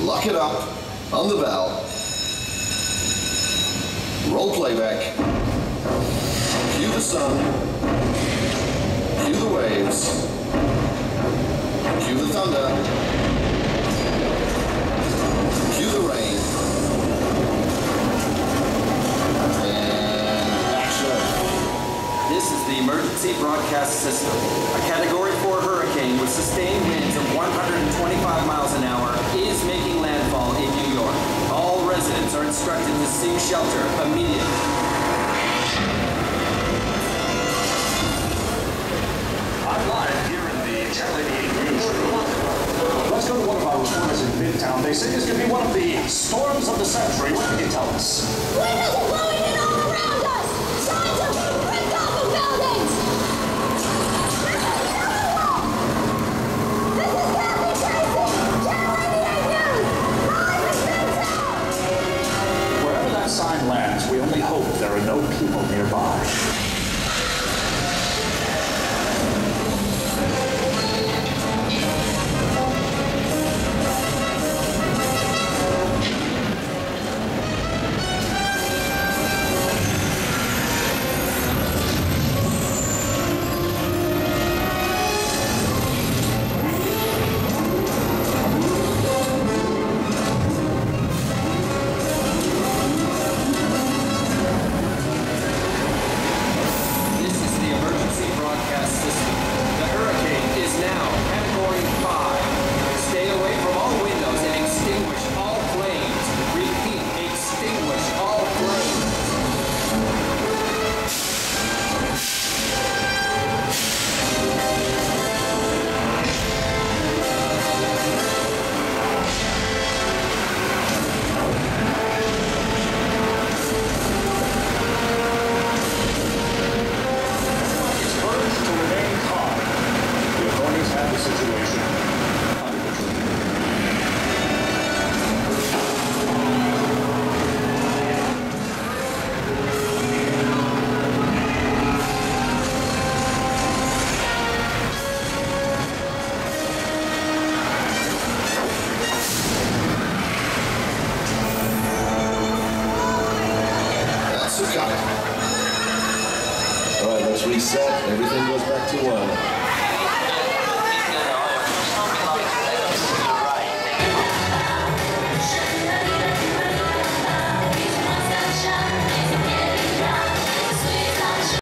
Lock it up on the valve. Roll playback. Cue the sun. Cue the waves. Cue the thunder. Cue the rain. And action. This is the emergency broadcast system. A Category 4 hurricane with sustained winds of 125 miles an hour is making landfall in New York. All residents are instructed to seek shelter immediately. I'm live here in the Channel 88 newsroom. Let's go to one of our reporters in Midtown. They say this could be one of the storms of the century. What can you tell us? Wind is blowing in all around us! Signs of brick off of buildings! This is Kathy Tracy! Channel 88 News! Live in Midtown! Wherever that sign lands, we only hope there are no people nearby. reset, everything goes back to 1.